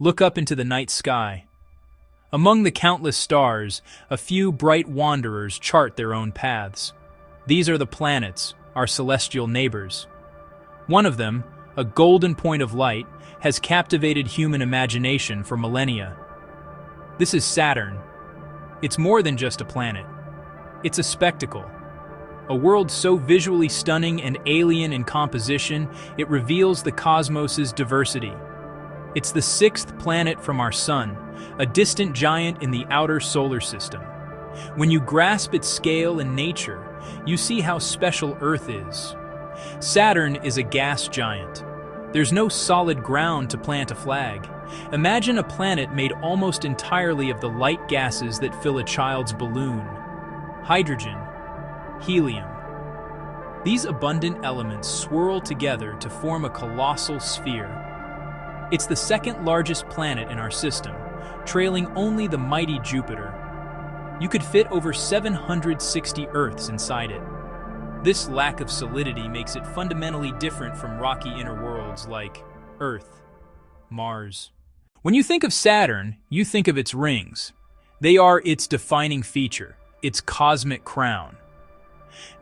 Look up into the night sky. Among the countless stars, a few bright wanderers chart their own paths. These are the planets, our celestial neighbors. One of them, a golden point of light, has captivated human imagination for millennia. This is Saturn. It's more than just a planet. It's a spectacle. A world so visually stunning and alien in composition, it reveals the cosmos's diversity. It's the sixth planet from our Sun, a distant giant in the outer solar system. When you grasp its scale and nature, you see how special Earth is. Saturn is a gas giant. There's no solid ground to plant a flag. Imagine a planet made almost entirely of the light gases that fill a child's balloon. Hydrogen, helium. These abundant elements swirl together to form a colossal sphere. It's the second largest planet in our system, trailing only the mighty Jupiter. You could fit over 760 Earths inside it. This lack of solidity makes it fundamentally different from rocky inner worlds like Earth, Mars. When you think of Saturn, you think of its rings. They are its defining feature, its cosmic crown.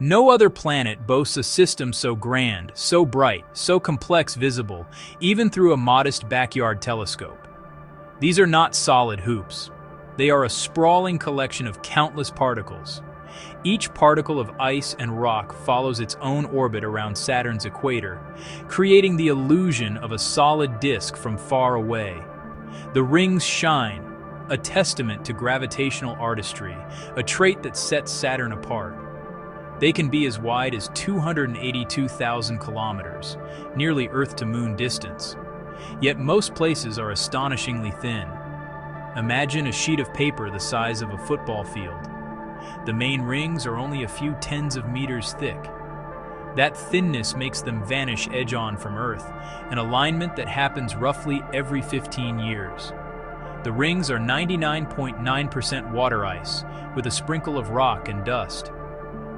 No other planet boasts a system so grand, so bright, so complex visible, even through a modest backyard telescope. These are not solid hoops. They are a sprawling collection of countless particles. Each particle of ice and rock follows its own orbit around Saturn's equator, creating the illusion of a solid disk from far away. The rings shine, a testament to gravitational artistry, a trait that sets Saturn apart. They can be as wide as 282,000 kilometers, nearly Earth-to-Moon distance. Yet most places are astonishingly thin. Imagine a sheet of paper the size of a football field. The main rings are only a few tens of meters thick. That thinness makes them vanish edge-on from Earth, an alignment that happens roughly every 15 years. The rings are 99.9% water ice, with a sprinkle of rock and dust.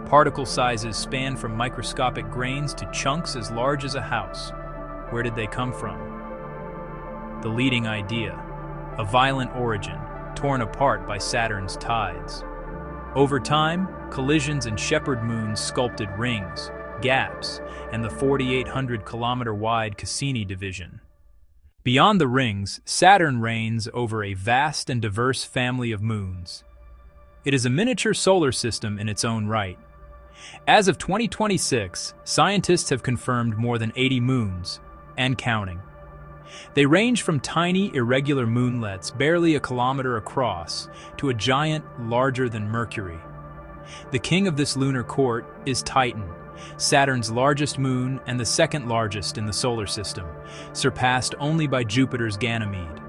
Particle sizes span from microscopic grains to chunks as large as a house. Where did they come from? The leading idea: a violent origin, torn apart by Saturn's tides. Over time, collisions and shepherd moons sculpted rings, gaps, and the 4,800-kilometer-wide Cassini division. Beyond the rings, Saturn reigns over a vast and diverse family of moons. It is a miniature solar system in its own right. As of 2026, scientists have confirmed more than 80 moons, and counting. They range from tiny, irregular moonlets barely a kilometer across to a giant larger than Mercury. The king of this lunar court is Titan, Saturn's largest moon and the second largest in the solar system, surpassed only by Jupiter's Ganymede.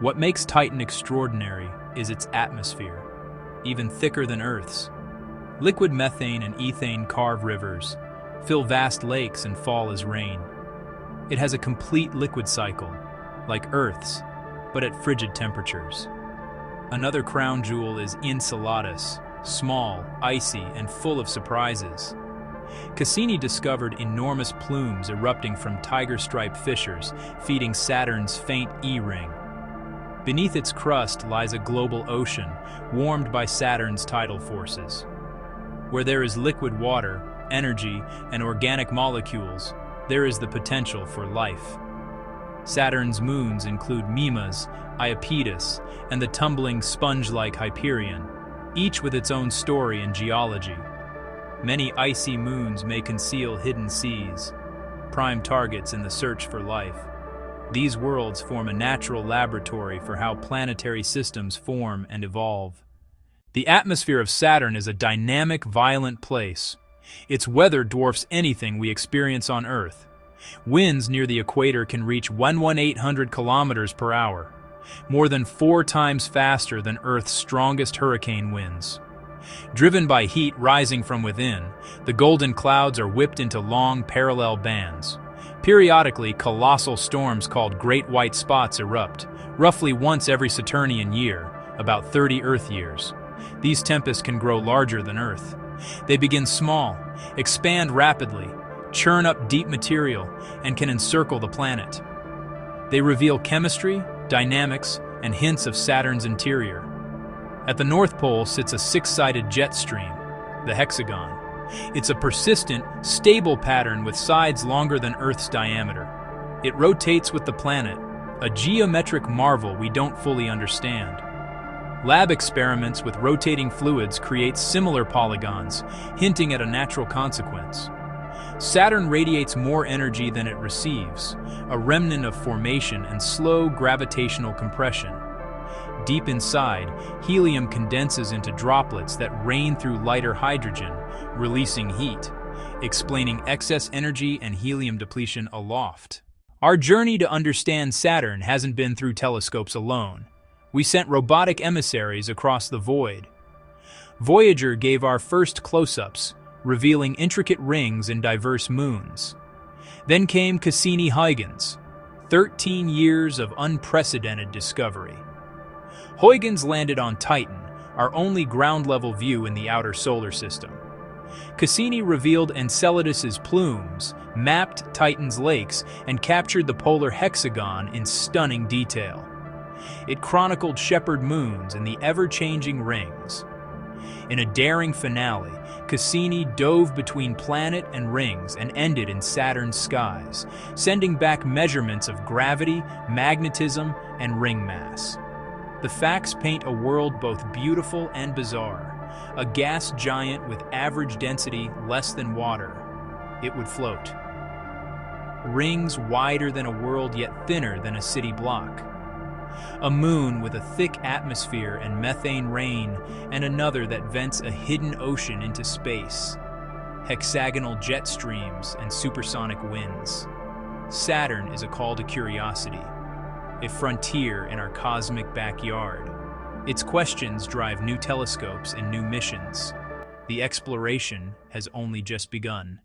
What makes Titan extraordinary is its atmosphere, even thicker than Earth's. Liquid methane and ethane carve rivers, fill vast lakes and fall as rain. It has a complete liquid cycle, like Earth's, but at frigid temperatures. Another crown jewel is Enceladus, small, icy, and full of surprises. Cassini discovered enormous plumes erupting from tiger-striped fissures, feeding Saturn's faint E-ring. Beneath its crust lies a global ocean, warmed by Saturn's tidal forces. Where there is liquid water, energy, and organic molecules, there is the potential for life. Saturn's moons include Mimas, Iapetus, and the tumbling sponge-like Hyperion, each with its own story and geology. Many icy moons may conceal hidden seas, prime targets in the search for life. These worlds form a natural laboratory for how planetary systems form and evolve. The atmosphere of Saturn is a dynamic, violent place. Its weather dwarfs anything we experience on Earth. Winds near the equator can reach 1,800 kilometers per hour, more than 4 times faster than Earth's strongest hurricane winds. Driven by heat rising from within, the golden clouds are whipped into long, parallel bands. Periodically, colossal storms called Great White Spots erupt, roughly once every Saturnian year, about 30 Earth years. These tempests can grow larger than Earth. They begin small, expand rapidly, churn up deep material, and can encircle the planet. They reveal chemistry, dynamics, and hints of Saturn's interior. At the North Pole sits a six-sided jet stream, the hexagon. It's a persistent, stable pattern with sides longer than Earth's diameter. It rotates with the planet, a geometric marvel we don't fully understand. Lab experiments with rotating fluids create similar polygons, hinting at a natural consequence. Saturn radiates more energy than it receives, a remnant of formation and slow gravitational compression. Deep inside, helium condenses into droplets that rain through lighter hydrogen, releasing heat, explaining excess energy and helium depletion aloft. Our journey to understand Saturn hasn't been through telescopes alone. We sent robotic emissaries across the void. Voyager gave our first close-ups, revealing intricate rings and diverse moons. Then came Cassini-Huygens, 13 years of unprecedented discovery. Huygens landed on Titan, our only ground-level view in the outer solar system. Cassini revealed Enceladus's plumes, mapped Titan's lakes, and captured the polar hexagon in stunning detail. It chronicled shepherd moons and the ever-changing rings. In a daring finale, Cassini dove between planet and rings and ended in Saturn's skies, sending back measurements of gravity, magnetism, and ring mass. The facts paint a world both beautiful and bizarre. A gas giant with average density less than water. It would float. Rings wider than a world yet thinner than a city block. A moon with a thick atmosphere and methane rain, and another that vents a hidden ocean into space. Hexagonal jet streams and supersonic winds. Saturn is a call to curiosity, a frontier in our cosmic backyard. Its questions drive new telescopes and new missions. The exploration has only just begun.